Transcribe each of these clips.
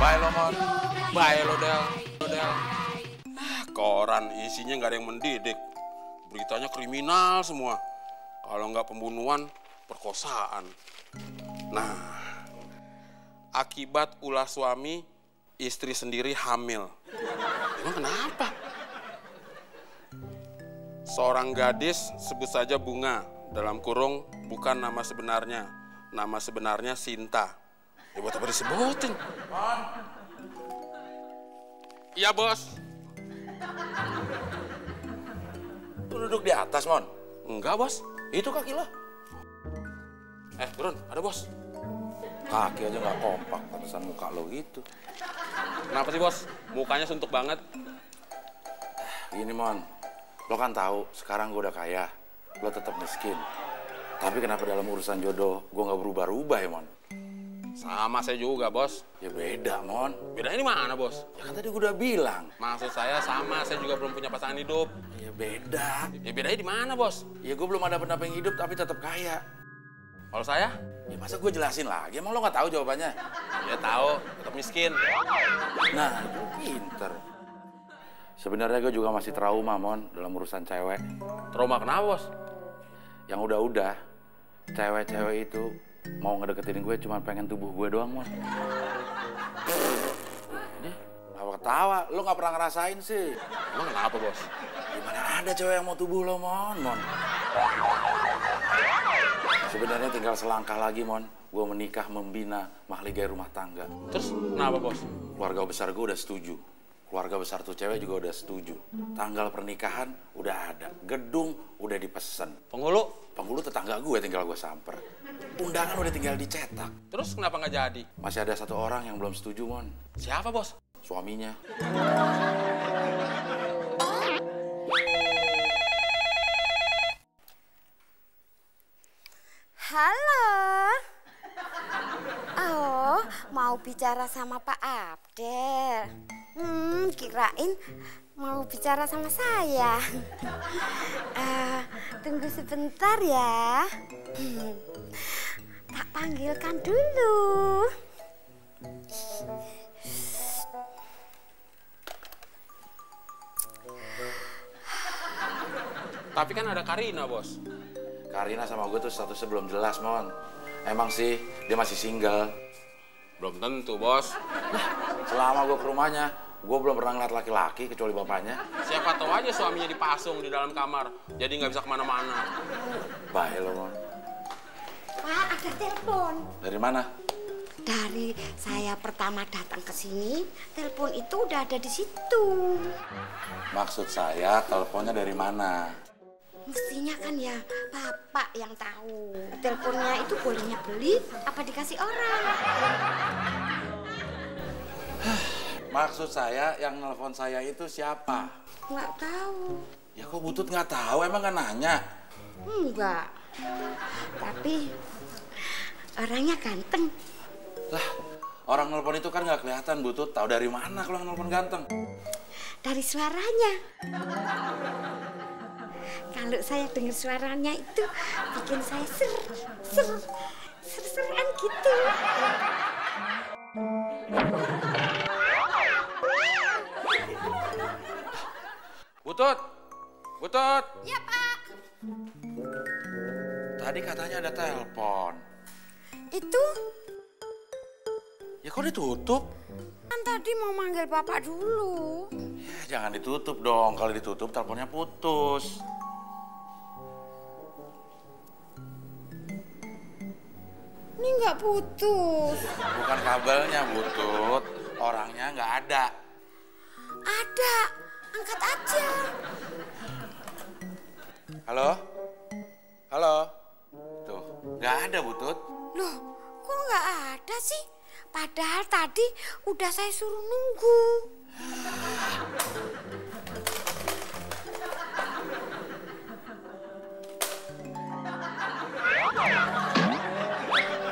Bye lo, Mon. Bye lo, Del. Koran isinya nggak ada yang mendidik. Beritanya kriminal semua. Kalau nggak pembunuhan, perkosaan. Nah, akibat ulah suami, istri sendiri hamil. Emang kenapa? Seorang gadis, sebut saja Bunga, dalam kurung bukan nama sebenarnya. Nama sebenarnya Sinta. Ya buat apa disebutin? Iya, Bos. Lu duduk di atas, Mon? Enggak, Bos. Itu kaki lo. Turun, ada Bos. Kaki aja nggak kompak, pantesan muka lo gitu. Kenapa sih, Bos? Mukanya suntuk banget. Gini, Mon. Lo kan tahu sekarang gue udah kaya. Lo tetap miskin. Tapi kenapa dalam urusan jodoh gue nggak berubah-ubah ya, Mon? Sama saya juga, Bos. Ya beda, Mon. Bedanya di mana, Bos? Ya kan tadi gue udah bilang. Maksud saya sama, saya juga belum punya pasangan hidup. Ya beda. Ya bedanya di mana, Bos? Ya gue belum ada pendamping hidup tapi tetap kaya. Kalau saya? Ya masa gue jelasin lagi? Emang lo nggak tahu jawabannya? Ya tahu, tetap miskin. Nah, itu pinter. Sebenarnya gue juga masih trauma, Mon, dalam urusan cewek. Trauma kenapa, Bos? Yang udah-udah, cewek-cewek itu mau ngedeketin gue cuma pengen tubuh gue doang, Mon. Ini, kenapa ketawa? Lo nggak pernah ngerasain sih. Emang kenapa, Bos? Gimana ada cewek yang mau tubuh lo, Mon? Sebenarnya tinggal selangkah lagi, Mon. Gue menikah, membina, mahligai rumah tangga. Terus kenapa, Bos? Keluarga besar gue udah setuju. Keluarga besar tuh cewek juga udah setuju. Tanggal pernikahan udah ada. Gedung udah dipesen. Penghulu tetangga gue tinggal gue samper. Undangan udah tinggal dicetak. Terus kenapa nggak jadi? Masih ada satu orang yang belum setuju, Mon. Siapa, Bos? Suaminya. Halo. Oh, mau bicara sama Pak Abdel. Kirain mau bicara sama saya. Tunggu sebentar ya. Tak panggilkan dulu. Tapi kan ada Karina, Bos. Karina sama gue tuh statusnya belum jelas, Mon. Emang sih, dia masih single. Belum tentu, Bos. Selama gue ke rumahnya, gue belum pernah ngeliat laki-laki kecuali bapaknya. Siapa tahu aja suaminya dipasung di dalam kamar. Jadi nggak bisa kemana-mana. Baik lo, Mon. Pak, ada telepon. Dari mana? Dari saya pertama datang ke sini, telepon itu udah ada di situ. Maksud saya, teleponnya dari mana? Mestinya kan ya Bapak yang tahu. Teleponnya itu bolehnya beli apa dikasih orang? Maksud saya, yang nelpon saya itu siapa? Nggak tahu. Ya kok Butut nggak tahu, emang nggak nanya? Enggak. Tapi orangnya ganteng. Lah, orang nelpon itu kan nggak kelihatan, Butut. Tahu dari mana kalau nelpon ganteng? Dari suaranya. Kalau saya dengar suaranya itu bikin saya ser-seran gitu. Butut! Butut! Ya, Pak. Tadi katanya ada telepon. Itu Ya kok ditutup? kan tadi mau manggil Bapak dulu. Ya jangan ditutup dong. Kalau ditutup teleponnya putus. Ini nggak putus. Bukan kabelnya, Butut. Orangnya nggak ada. Ada. Angkat aja. Halo? Halo? Tuh, nggak ada, Butut. Loh, kok nggak ada sih? Padahal tadi udah saya suruh nunggu.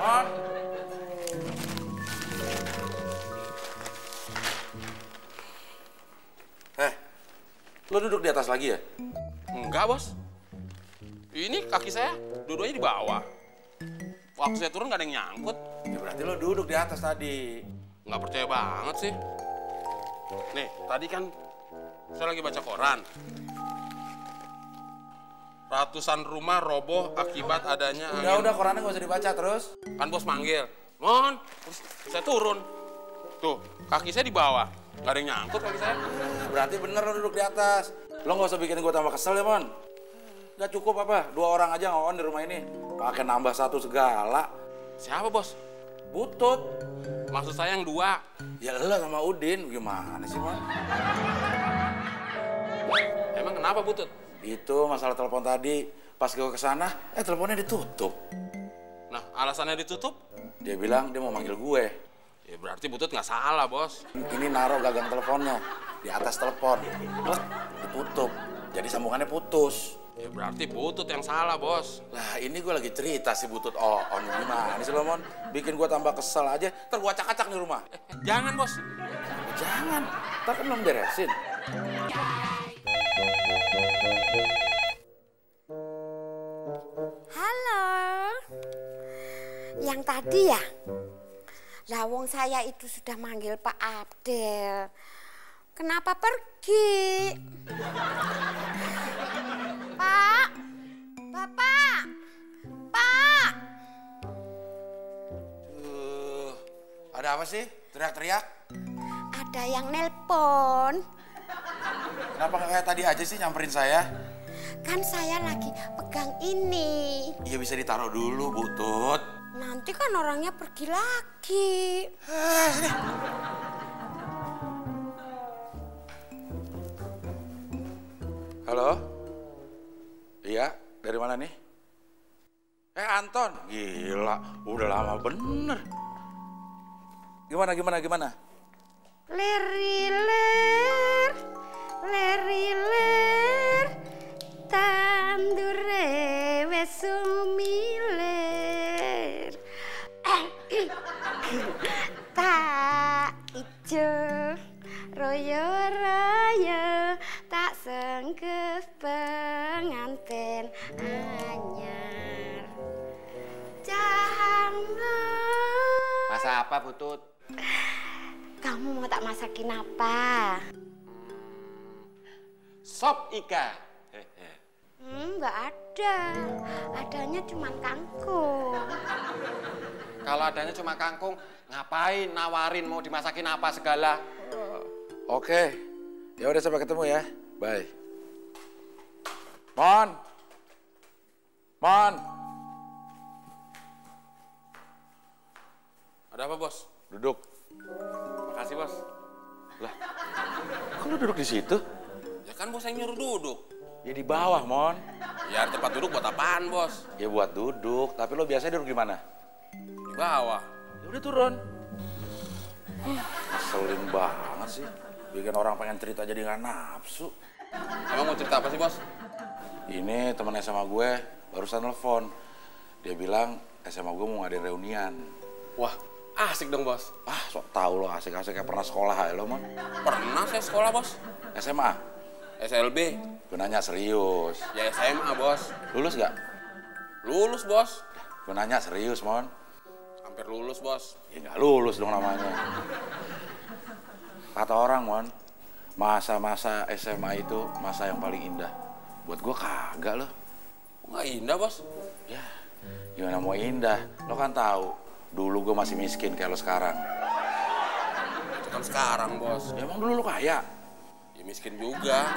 Mon? Lo duduk di atas lagi ya? Enggak, Bos. Ini kaki saya dua-duanya di bawah. Waktu saya turun nggak ada yang nyangkut. Ya berarti lo duduk di atas tadi. Nggak percaya banget sih. Nih, tadi kan saya lagi baca koran. Ratusan rumah roboh akibat adanya angin. Udah, korannya nggak usah dibaca terus. Kan bos manggil, Mon, terus saya turun. Tuh, kaki saya di bawah. Nggak ada yang nyangkut kaki saya. Berarti bener lo duduk di atas. Lo nggak usah bikin gue tambah kesel ya, Mon. Gak cukup apa? 2 orang aja ngawon di rumah ini. Pakai nambah 1 segala. Siapa, bos? Butut. Maksud saya yang 2. Ya lo sama Udin. Gimana sih, Mon? Emang kenapa, Butut? Itu masalah telepon tadi. Pas gue kesana, teleponnya ditutup. Nah, alasannya ditutup? Dia bilang dia mau manggil gue. Ya berarti Butut nggak salah, bos. Ini naruh gagang teleponnya di atas telepon. Plek, ditutup. Jadi sambungannya putus. Ya berarti Butut yang salah, bos. Lah ini gue lagi cerita si Butut on gimana sih lo, Mon? Bikin gue tambah kesel aja, ntar gue acak-acak di rumah. Jangan, bos. Jangan, ntar kan belum beresin. Halo. Yang tadi ya? Lawong saya itu sudah manggil Pak Abdel. Kenapa pergi? Pak, Bapak, Pak. Ada apa sih? Teriak-teriak? Ada yang nelpon. Kenapa nggak kayak tadi aja sih nyamperin saya? Kan saya lagi pegang ini. Iya bisa ditaruh dulu, Butut. Nanti kan orangnya pergi lagi. Sini. Halo? Iya, dari mana nih? Anton. Gila, udah lama bener. Gimana? Leriler, leriler, tandure wes sumiler. Tak ijo royo-royo tak sengkes penganten anyar. Jangan. Masak apa, Butut? Kamu mau tak masakin apa? Sop ikan. Nggak ada. Adanya cuma kangkung. Kalau adanya cuma kangkung, ngapain nawarin mau dimasakin apa segala? Oke, ya udah sampai ketemu ya. Bye. Mon. Ada apa, bos? Duduk. Makasih, bos. Lah, kok lu duduk di situ? Ya kan bos yang nyuruh duduk. Ya di bawah, Mon. Ya tempat duduk buat apaan, bos? Ya buat duduk, tapi lo biasanya duduk di mana? Di bawah. Ya udah turun. Ngeselin banget sih. Bikin orang pengen cerita jadi nggak nafsu. Emang mau cerita apa sih, bos? Ini temen SMA gue barusan telepon. Dia bilang SMA gue mau ngadain reunian. Wah, asik dong, bos. Sok tahu lo asik-asik kayak pernah sekolah ya lo, Mon. Pernah saya sekolah, bos. SMA? SLB. Gue nanya serius. Ya SMA, bos. Lulus gak? Lulus, bos. Gue nanya serius, Mon. Hampir lulus, bos. Ya nggak lulus dong namanya. Kata orang, Mon, masa-masa SMA itu masa yang paling indah. Buat gue kagak loh. Nggak indah, bos. Ya, gimana mau indah? Lo kan tahu, dulu gue masih miskin kayak lo sekarang. Itu kan sekarang, bos. Ya, emang dulu lo kaya? Ya miskin juga.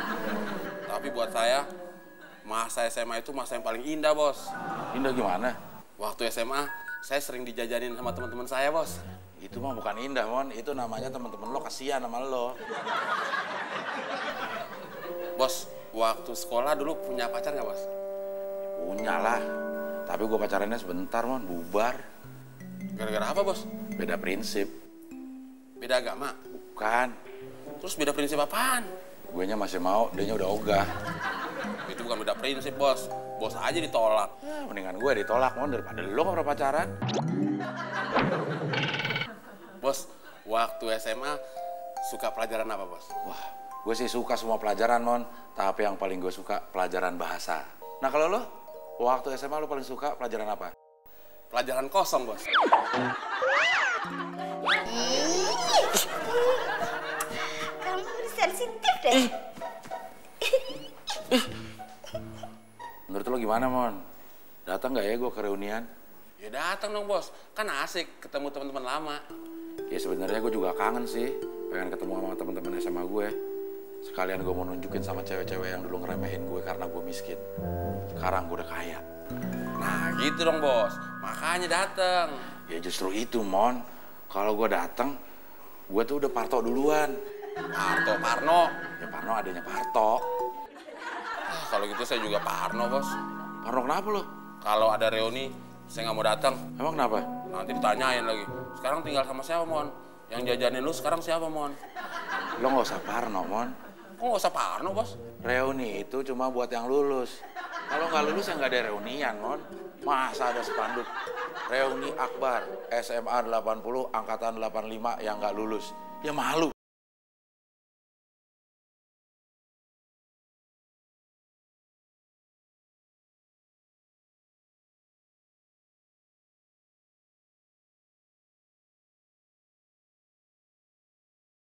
Tapi buat saya, masa SMA itu masa yang paling indah, bos. Indah gimana? Waktu SMA, saya sering dijajanin sama teman-teman saya, bos. Itu mah bukan indah, Mon. Itu namanya temen-temen lo kasihan sama lo. Bos, waktu sekolah dulu punya pacar nggak, bos? Punya lah. Tapi gue pacarannya sebentar, Mon. Bubar. Gara-gara apa, bos? Beda prinsip. Beda agama? Bukan. Terus beda prinsip apaan? Guenya masih mau, dianya udah ogah. Itu bukan beda prinsip, bos. Bos aja ditolak. Ya, mendingan gue ditolak, Mon, daripada lo nggak pernah pacaran. Bos, waktu SMA suka pelajaran apa, bos? Wah, gue sih suka semua pelajaran, Mon. Tapi yang paling gue suka pelajaran bahasa. Nah, kalau lo, waktu SMA lo paling suka pelajaran apa? Pelajaran kosong, bos. Gimana, Mon? Datang nggak ya gue ke reunian? Ya datang dong bos, kan asik ketemu teman-teman lama. Ya sebenarnya gue juga kangen sih, pengen ketemu sama teman-teman SMA gue. Sekalian gue mau nunjukin sama cewek-cewek yang dulu ngeremehin gue karena gue miskin. Sekarang gue udah kaya. Nah gitu dong bos, makanya datang. Ya justru itu, Mon. Kalau gue datang, gue tuh udah Parto duluan. Parno. Ya Parno adanya Parto. Kalau gitu saya juga Parno bos. Parno kenapa lo? Kalau ada reuni, saya nggak mau datang. Emang kenapa? Nanti ditanyain lagi. Sekarang tinggal sama siapa, Mon? Yang jajanin lu sekarang siapa, Mon? Lo nggak usah Parno, Mon. Kok nggak usah Parno, bos? Reuni itu cuma buat yang lulus. Kalau nggak lulus ya nggak ada reunian, Mon. Masa ada spanduk reuni akbar SMA 80 angkatan 85 yang nggak lulus? Ya malu.